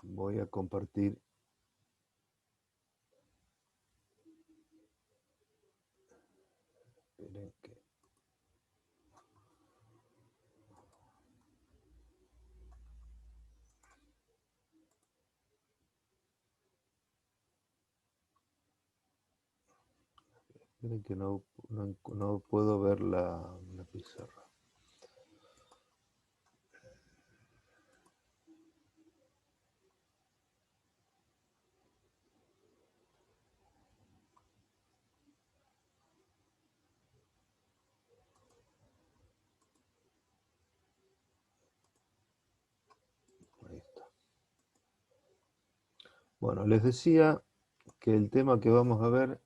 voy a compartir. Esperen que... Miren que no puedo ver la pizarra. Ahí está. Bueno, les decía que el tema que vamos a ver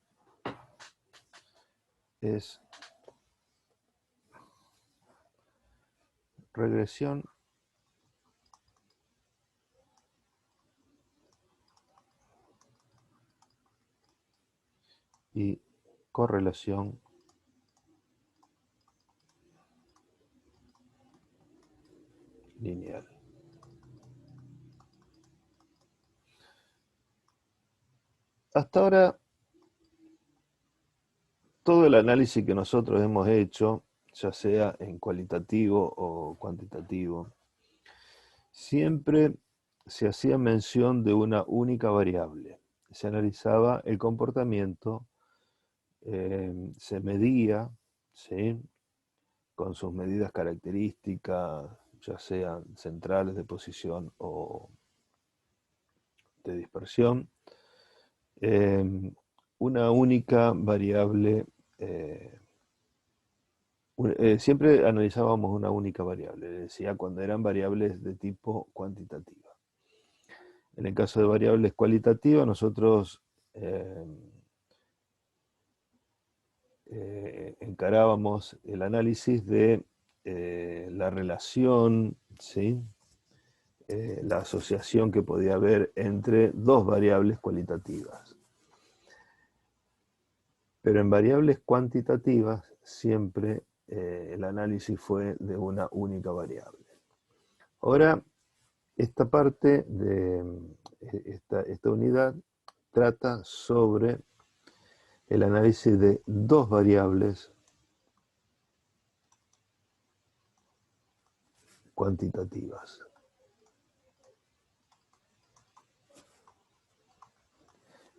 es regresión y correlación lineal. Hasta ahora, todo el análisis que nosotros hemos hecho, ya sea en cualitativo o cuantitativo, siempre se hacía mención de una única variable. Se analizaba el comportamiento, se medía, ¿sí?, con sus medidas características, ya sean centrales de posición o de dispersión, una única variable. Siempre analizábamos una única variable, decía, cuando eran variables de tipo cuantitativa. En el caso de variables cualitativas, nosotros encarábamos el análisis de la relación, ¿sí?, la asociación que podía haber entre dos variables cualitativas. Pero en variables cuantitativas siempre el análisis fue de una única variable. Ahora, esta parte de esta unidad trata sobre el análisis de dos variables cuantitativas.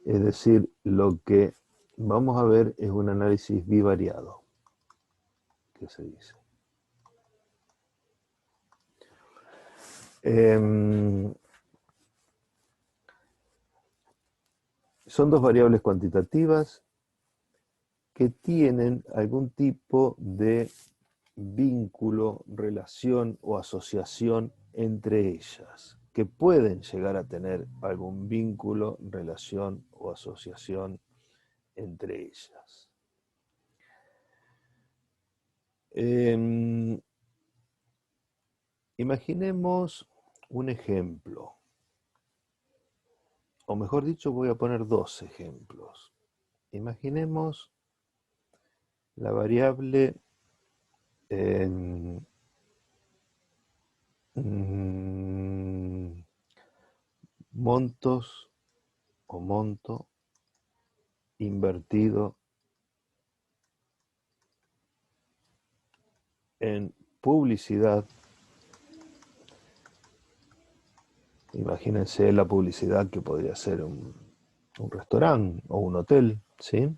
Es decir, lo que vamos a ver es un análisis bivariado, que se dice. Son dos variables cuantitativas que tienen algún tipo de vínculo, relación o asociación entre ellas, que pueden llegar a tener algún vínculo, relación o asociación entre ellas. Imaginemos un ejemplo, o mejor dicho, voy a poner dos ejemplos. Imaginemos la variable montos o monto invertido en publicidad. Imagínense la publicidad que podría ser un restaurante o un hotel, ¿sí?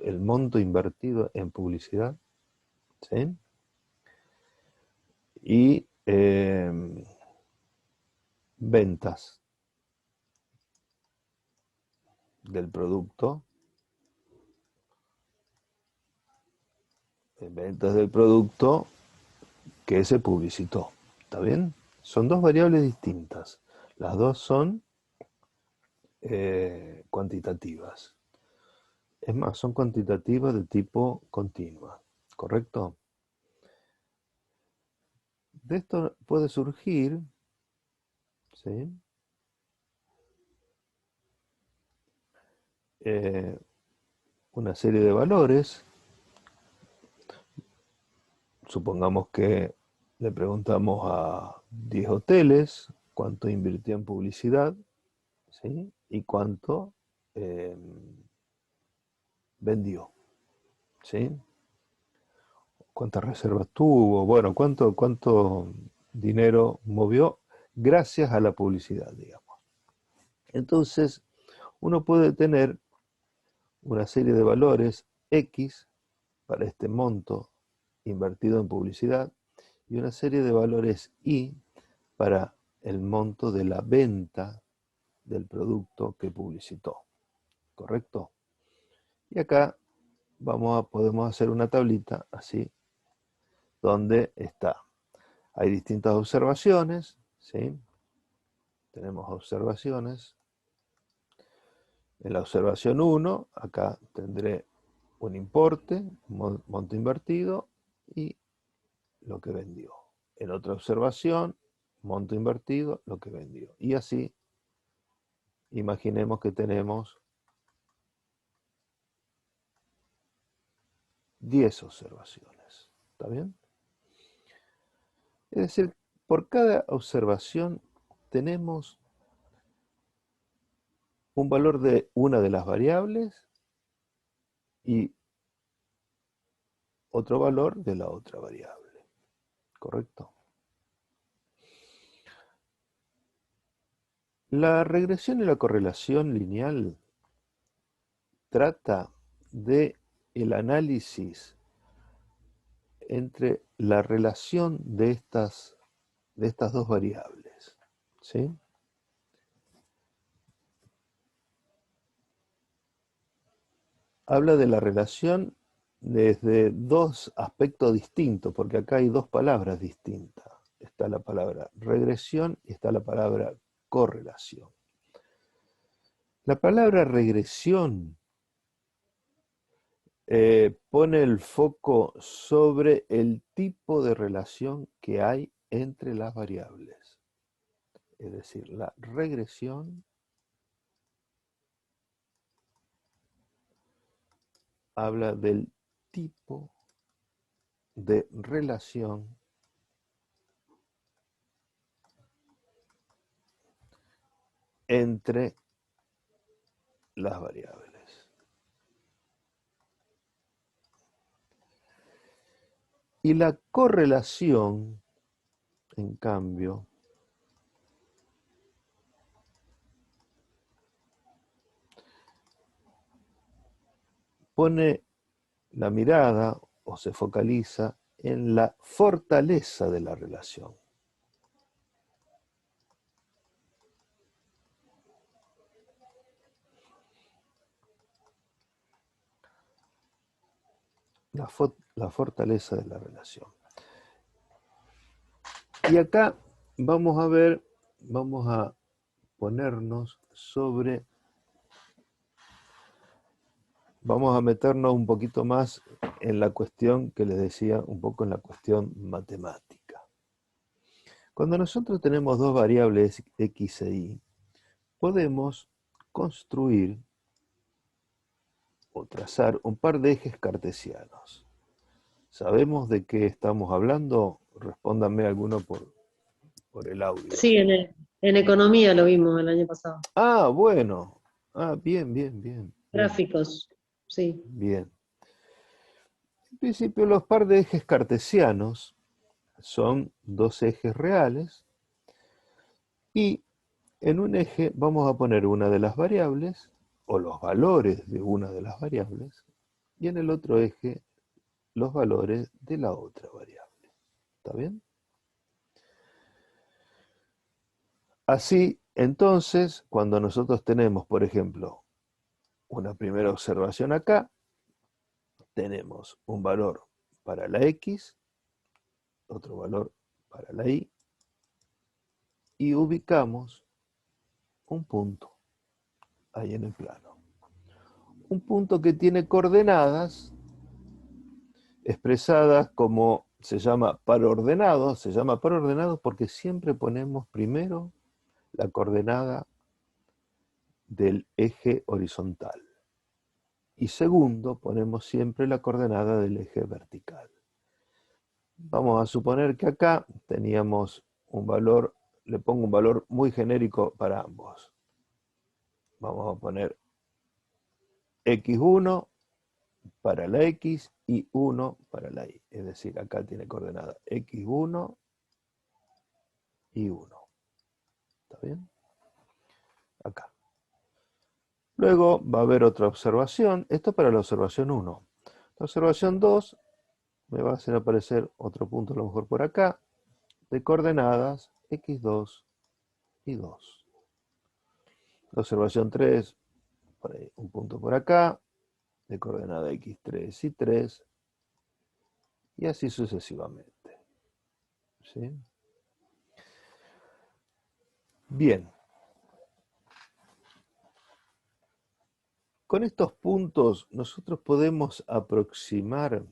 El monto invertido en publicidad, ¿sí? Y ventas del producto, que se publicitó. ¿Está bien? Son dos variables distintas. Las dos son cuantitativas. Es más, son cuantitativas de tipo continua, ¿correcto? De esto puede surgir, ¿sí?, una serie de valores. Supongamos que le preguntamos a 10 hoteles cuánto invirtió en publicidad, ¿sí? Y cuánto eh, vendió, ¿sí? Cuántas reservas tuvo, bueno, cuánto dinero movió gracias a la publicidad, digamos. Entonces, uno puede tener una serie de valores X para este monto invertido en publicidad y una serie de valores Y para el monto de la venta del producto que publicitó, ¿correcto? Y acá podemos hacer una tablita así, donde está. Hay distintas observaciones, ¿sí? Tenemos observaciones. En la observación 1, acá tendré un importe, un monto invertido y lo que vendió. En otra observación, monto invertido, lo que vendió. Y así, imaginemos que tenemos 10 observaciones. ¿Está bien? Es decir, por cada observación tenemos un valor de una de las variables y otro valor de la otra variable. ¿Correcto? La regresión y la correlación lineal trata de el análisis entre la relación de estas dos variables, ¿sí? Habla de la relación desde dos aspectos distintos, porque acá hay dos palabras distintas. Está la palabra regresión y está la palabra correlación. La palabra regresión pone el foco sobre el tipo de relación que hay entre las variables. Es decir, la regresión habla del tipo de relación entre las variables. Y la correlación, en cambio, pone la mirada o se focaliza en la fortaleza de la relación. La fortaleza de la relación. Y acá vamos a ver, vamos a ponernos sobre, vamos a meternos un poquito más en la cuestión que les decía, un poco en la cuestión matemática. Cuando nosotros tenemos dos variables X e Y, podemos construir o trazar un par de ejes cartesianos. ¿Sabemos de qué estamos hablando? Respóndanme alguno por el audio. Sí, en economía lo vimos el año pasado. Ah, bueno. Ah, bien. Gráficos, sí. Bien. En principio, los par de ejes cartesianos son dos ejes reales y en un eje vamos a poner una de las variables o los valores de una de las variables y en el otro eje los valores de la otra variable. ¿Está bien? Así, entonces, cuando nosotros tenemos, por ejemplo, una primera observación acá, tenemos un valor para la X, otro valor para la y ubicamos un punto ahí en el plano. Un punto que tiene coordenadas expresadas como se llama par ordenado porque siempre ponemos primero la coordenada del eje horizontal y segundo ponemos siempre la coordenada del eje vertical. Vamos a suponer que acá teníamos un valor, le pongo un valor muy genérico para ambos. Vamos a poner x1 para la x y 1 para la y. Es decir, acá tiene coordenada x1 y 1. ¿Está bien? Acá. Luego va a haber otra observación. Esto para la observación 1. La observación 2 me va a hacer aparecer otro punto a lo mejor por acá, de coordenadas x2 y 2. La observación 3, por ahí, un punto por acá, de coordenada x3 y 3, y así sucesivamente. ¿Sí? Bien. Con estos puntos nosotros podemos aproximar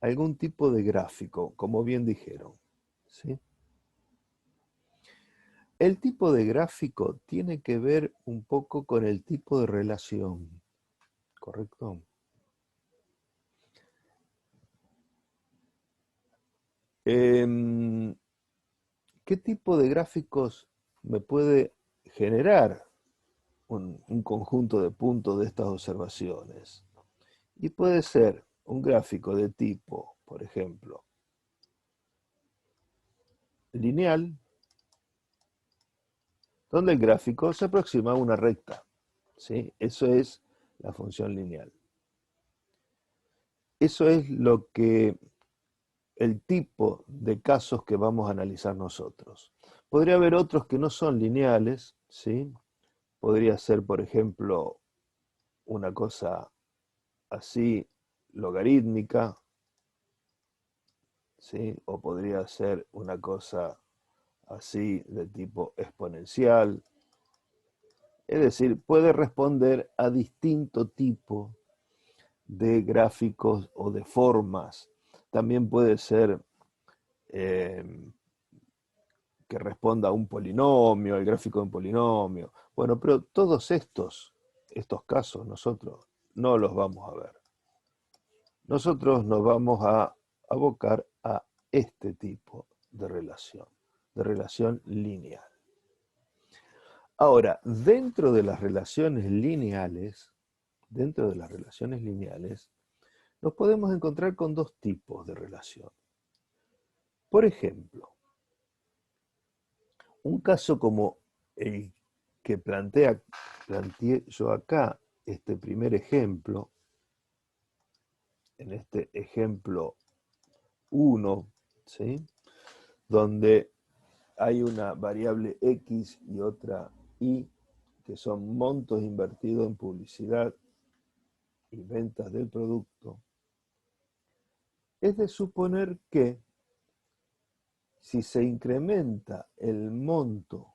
algún tipo de gráfico, como bien dijeron. ¿Sí? El tipo de gráfico tiene que ver un poco con el tipo de relación, ¿correcto? ¿Qué tipo de gráficos me puede generar un conjunto de puntos de estas observaciones? Y puede ser un gráfico de tipo, por ejemplo, lineal, donde el gráfico se aproxima a una recta. ¿Sí? Eso es la función lineal. Eso es lo que el tipo de casos que vamos a analizar nosotros. Podría haber otros que no son lineales, ¿sí? Podría ser, por ejemplo, una cosa así logarítmica, ¿sí? O podría ser una cosa así de tipo exponencial. Es decir, puede responder a distinto tipo de gráficos o de formas. También puede ser que responda a un polinomio, el gráfico de un polinomio. Bueno, pero todos estos casos nosotros no los vamos a ver. Nosotros nos vamos a abocar a este tipo de relación lineal. Ahora, dentro de las relaciones lineales, nos podemos encontrar con dos tipos de relación. Por ejemplo, un caso como el que planteé yo acá, este primer ejemplo, en este ejemplo 1, ¿sí? Donde hay una variable X y otra Y, que son montos invertidos en publicidad y ventas del producto, es de suponer que si se incrementa el monto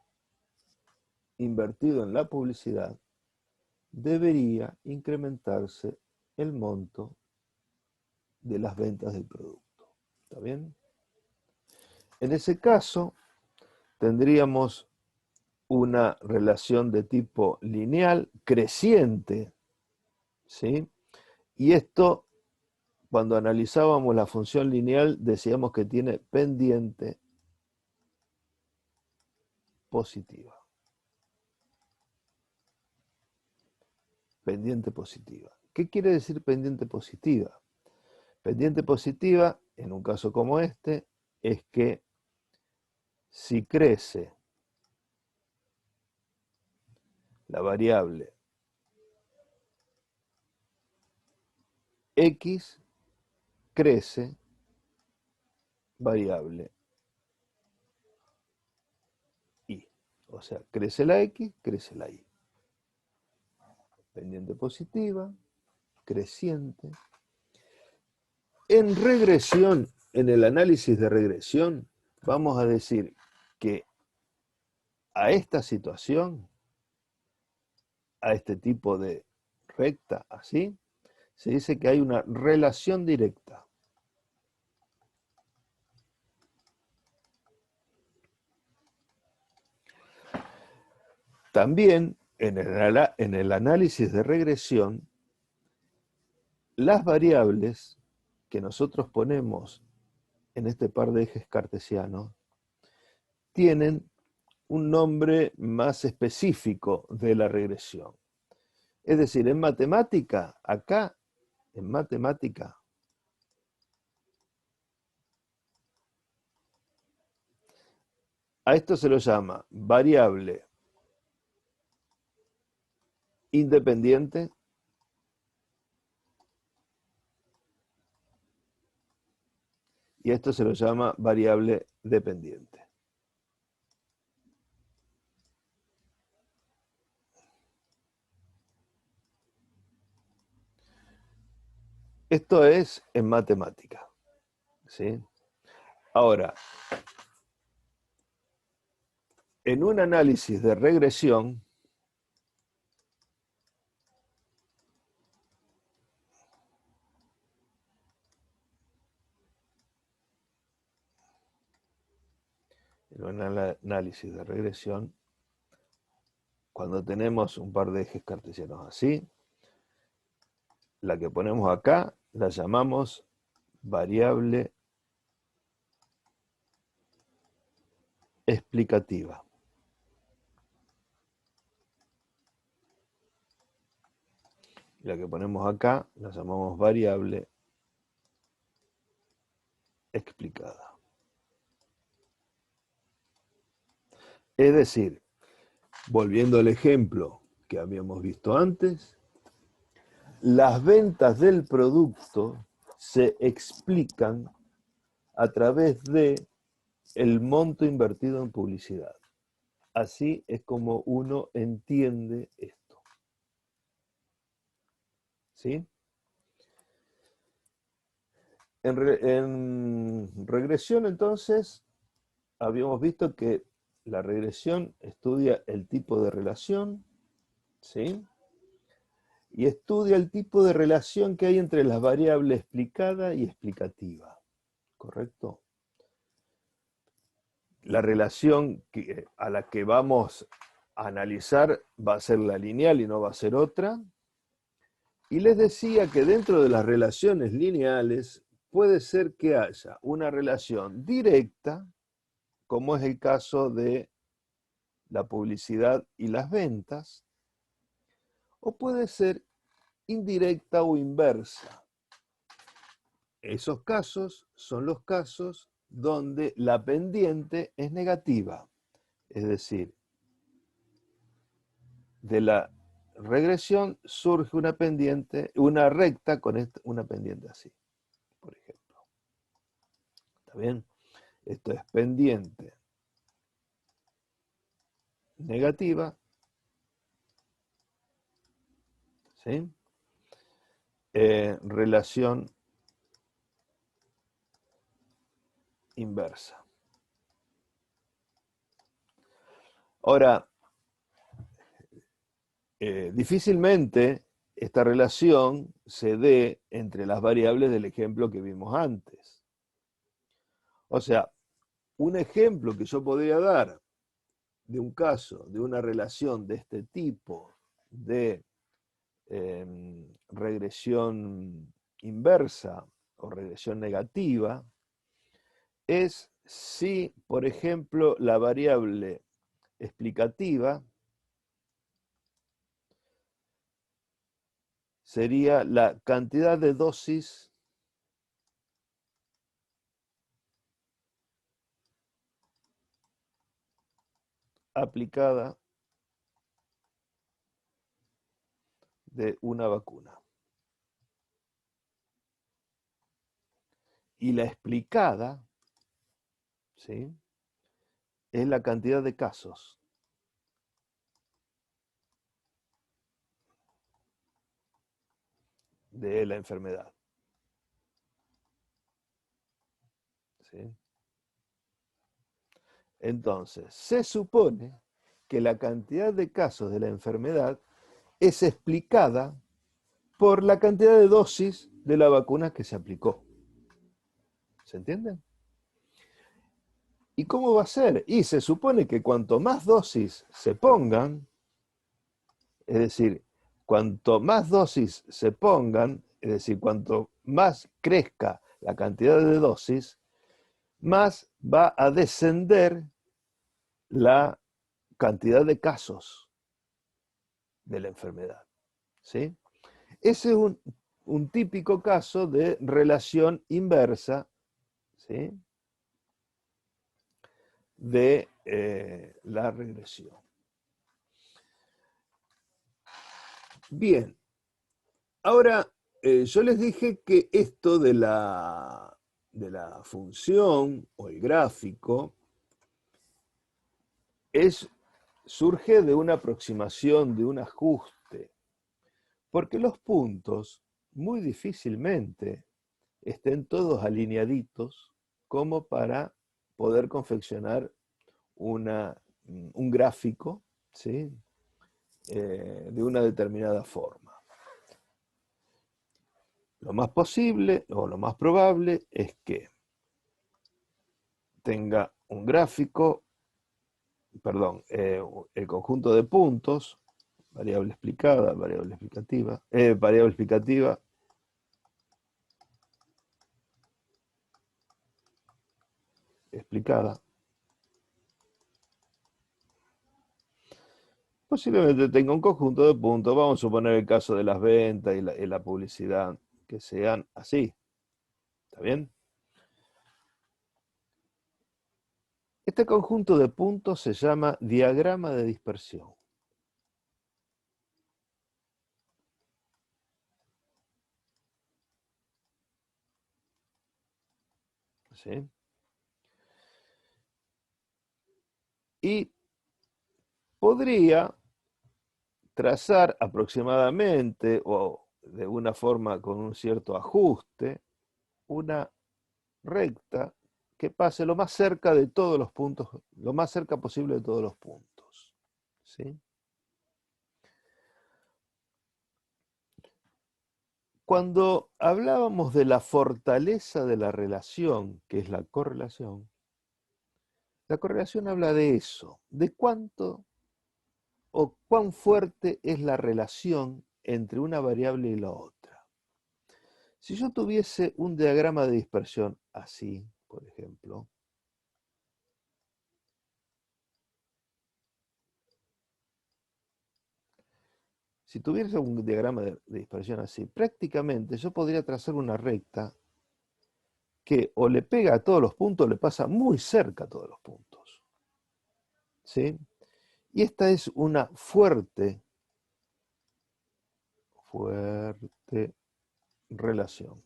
invertido en la publicidad, debería incrementarse el monto de las ventas del producto. ¿Está bien? En ese caso, tendríamos una relación de tipo lineal creciente, ¿sí? Y esto, cuando analizábamos la función lineal, decíamos que tiene pendiente positiva. Pendiente positiva. ¿Qué quiere decir pendiente positiva? Pendiente positiva, en un caso como este, es que si crece la variable X, crece variable Y. O sea, crece la X, crece la Y. Pendiente positiva, creciente. En regresión, en el análisis de regresión, vamos a decir que a esta situación, a este tipo de recta así, se dice que hay una relación directa. También en el análisis de regresión, las variables que nosotros ponemos en este par de ejes cartesianos, tienen un nombre más específico de la regresión. Es decir, en matemática, acá, en matemática, a esto se lo llama variable independiente y esto se lo llama variable dependiente. Esto es en matemática, ¿sí? Ahora, en un análisis de regresión, cuando tenemos un par de ejes cartesianos así, la que ponemos acá la llamamos variable explicativa. La que ponemos acá la llamamos variable explicada. Es decir, volviendo al ejemplo que habíamos visto antes, las ventas del producto se explican a través de el monto invertido en publicidad. Así es como uno entiende esto. ¿Sí? En regresión, entonces, habíamos visto que la regresión estudia el tipo de relación, ¿sí? Y estudia el tipo de relación que hay entre las variables explicada y explicativa, ¿correcto? La relación a la que vamos a analizar va a ser la lineal y no va a ser otra. Y les decía que dentro de las relaciones lineales puede ser que haya una relación directa, como es el caso de la publicidad y las ventas, o puede ser indirecta o inversa. Esos casos son los casos donde la pendiente es negativa, es decir, de la regresión surge una pendiente, una recta con una pendiente así, por ejemplo. ¿Está bien? Esto es pendiente negativa, ¿sí? Relación inversa. Ahora, difícilmente esta relación se dé entre las variables del ejemplo que vimos antes. O sea, un ejemplo que yo podría dar de un caso, de una relación de este tipo de regresión inversa o regresión negativa, es si, por ejemplo, la variable explicativa sería la cantidad de dosis aplicada de una vacuna. Y la explicada, ¿sí?, es la cantidad de casos. De la enfermedad. ¿Sí? Entonces, se supone que la cantidad de casos de la enfermedad es explicada por la cantidad de dosis de la vacuna que se aplicó. ¿Se entiende? ¿Y cómo va a ser? Y se supone que cuanto más dosis se pongan, es decir, cuanto más dosis se pongan, es decir, cuanto más crezca la cantidad de dosis, más va a descender la cantidad de casos de la enfermedad, ¿sí? Ese es un típico caso de relación inversa, ¿sí?, de la regresión. Bien, ahora yo les dije que esto de la función o el gráfico surge de una aproximación, de un ajuste, porque los puntos muy difícilmente estén todos alineaditos como para poder confeccionar un gráfico, ¿sí?, de una determinada forma. Lo más posible o lo más probable es que tenga un gráfico, perdón, el conjunto de puntos, variable explicada, variable explicativa, explicada. Posiblemente tenga un conjunto de puntos, vamos a suponer el caso de las ventas y la publicidad, que sean así. ¿Está bien? Este conjunto de puntos se llama diagrama de dispersión. ¿Sí? Y podría trazar aproximadamente o de una forma con un cierto ajuste una recta que pase lo más cerca de todos los puntos, lo más cerca posible de todos los puntos, ¿sí? Cuando hablábamos de la fortaleza de la relación, que es la correlación habla de eso, de cuánto o cuán fuerte es la relación entre una variable y la otra. Si yo tuviese un diagrama de dispersión así, por ejemplo, si tuviese un diagrama de dispersión así, prácticamente yo podría trazar una recta que o le pega a todos los puntos o le pasa muy cerca a todos los puntos, ¿sí? Y esta es una fuerte relación.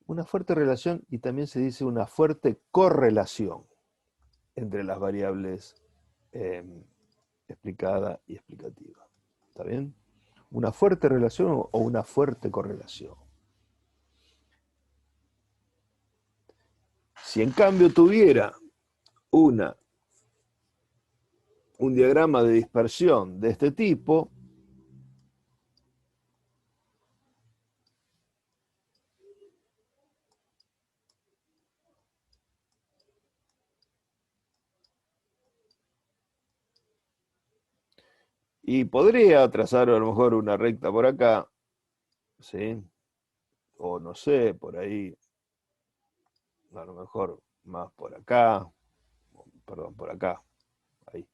Una fuerte relación, y también se dice una fuerte correlación entre las variables explicada y explicativa. ¿Está bien? Una fuerte relación o una fuerte correlación. Si en cambio tuviera un diagrama de dispersión de este tipo, y podría trazar a lo mejor una recta por acá, ¿sí? O no sé, por ahí, a lo mejor más por acá, perdón, por acá, ahí.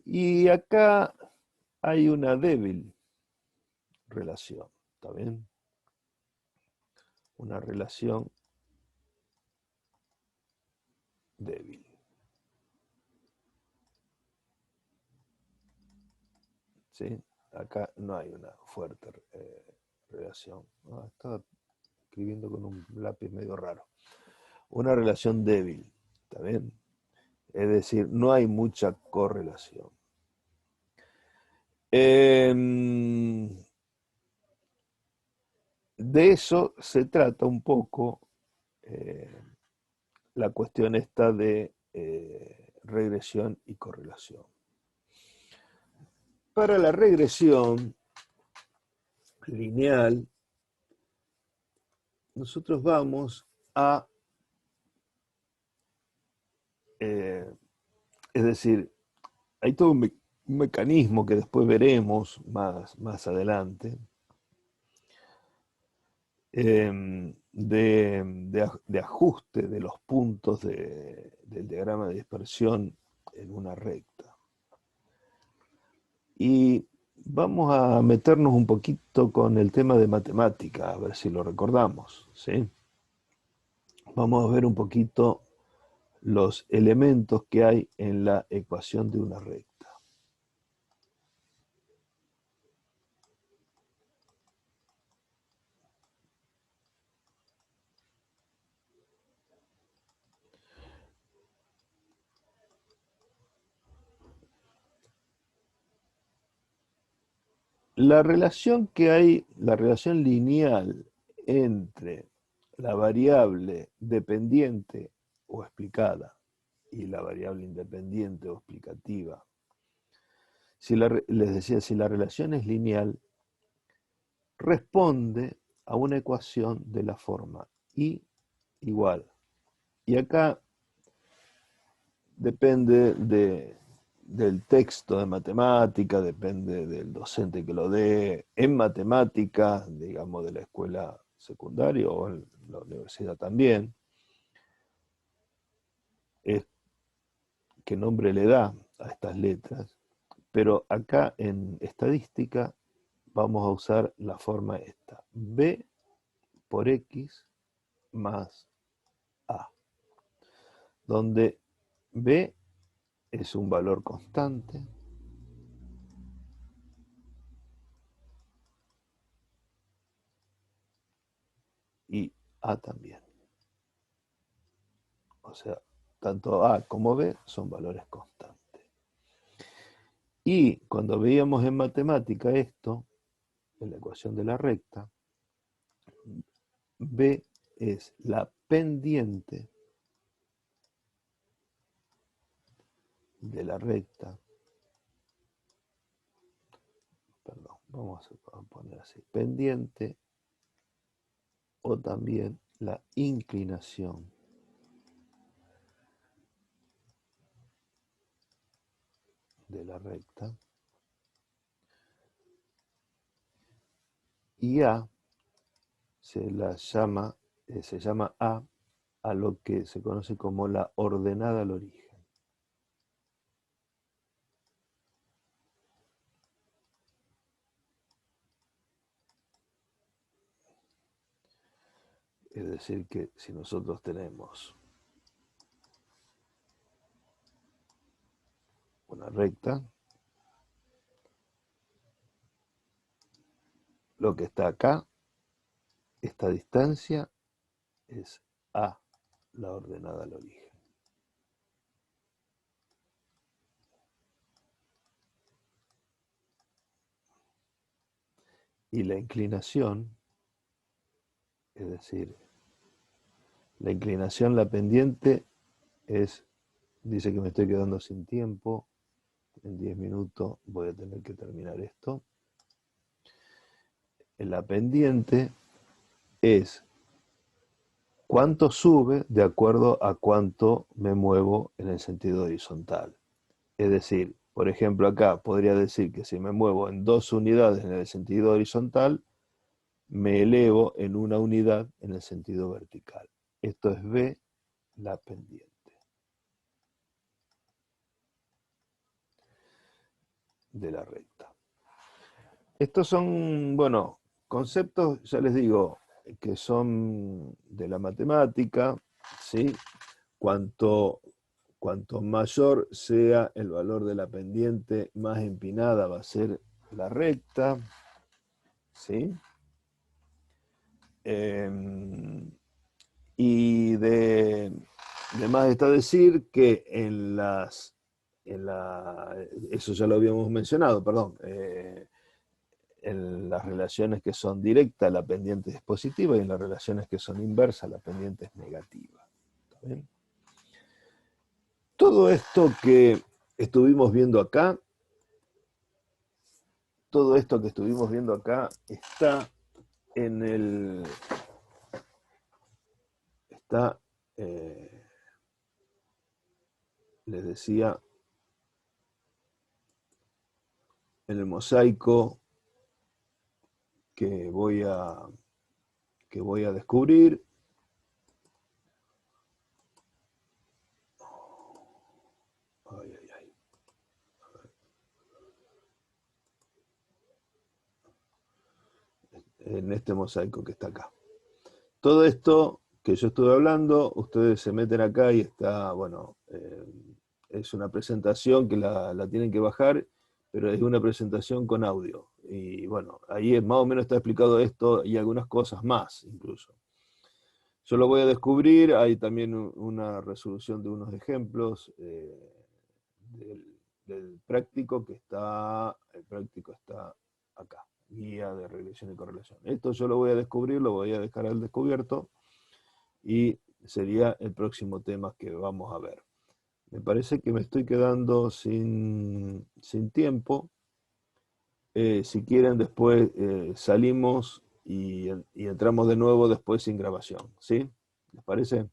Y acá hay una débil relación, ¿está bien? Una relación débil. ¿Sí? Acá no hay una fuerte relación. Estaba escribiendo con un lápiz medio raro. Una relación débil, ¿está bien? Es decir, no hay mucha correlación. De eso se trata un poco la cuestión esta de regresión y correlación. Para la regresión lineal, nosotros vamos a, es decir, hay todo un mecanismo que después veremos más adelante, de ajuste de los puntos del diagrama de dispersión en una recta. Y vamos a meternos un poquito con el tema de matemática, a ver si lo recordamos, ¿sí? Vamos a ver un poquito los elementos que hay en la ecuación de una recta. La relación que hay, la relación lineal entre la variable dependiente o explicada y la variable independiente o explicativa. Les decía, si la relación es lineal, responde a una ecuación de la forma y igual. Y acá depende del texto de matemática, depende del docente que lo dé. En matemática, digamos, de la escuela secundaria o en la universidad también, es qué nombre le da a estas letras. Pero acá en estadística vamos a usar la forma esta: B por X más A, donde B es un valor constante y A también. O sea, tanto A como B son valores constantes. Y cuando veíamos en matemática esto, en la ecuación de la recta, B es la pendiente de la recta. Perdón, vamos a poner así: pendiente o también la inclinación de la recta. Y A se llama a lo que se conoce como la ordenada al origen. Es decir, que si nosotros tenemos una recta, lo que está acá, esta distancia, es A, la ordenada al origen. Y la inclinación, es decir, la inclinación, la pendiente, dice que me estoy quedando sin tiempo, en 10 minutos voy a tener que terminar esto. La pendiente es cuánto sube de acuerdo a cuánto me muevo en el sentido horizontal. Es decir, por ejemplo, acá podría decir que si me muevo en 2 unidades en el sentido horizontal, me elevo en 1 unidad en el sentido vertical. Esto es B, la pendiente de la recta. Estos son, bueno, conceptos, ya les digo, que son de la matemática, ¿sí? Cuanto mayor sea el valor de la pendiente, más empinada va a ser la recta, ¿sí? Y de más está decir que eso ya lo habíamos mencionado, perdón, en las relaciones que son directas la pendiente es positiva y en las relaciones que son inversas la pendiente es negativa. ¿Está bien? Todo esto que estuvimos viendo acá, está en el... Está, les decía, en el mosaico que voy a que voy a descubrir. Ay, ay, ay. En este mosaico que está acá. Todo esto que yo estuve hablando, ustedes se meten acá y está, bueno, es una presentación que la tienen que bajar, pero es una presentación con audio. Y bueno, ahí más o menos está explicado esto y algunas cosas más incluso. Yo lo voy a descubrir, hay también una resolución de unos ejemplos del, del práctico que está, el práctico está acá, guía de regresión y correlación. Esto yo lo voy a descubrir, lo voy a dejar al descubierto y sería el próximo tema que vamos a ver. Me parece que me estoy quedando sin tiempo. Si quieren, después salimos y entramos de nuevo después sin grabación. ¿Sí? ¿Les parece?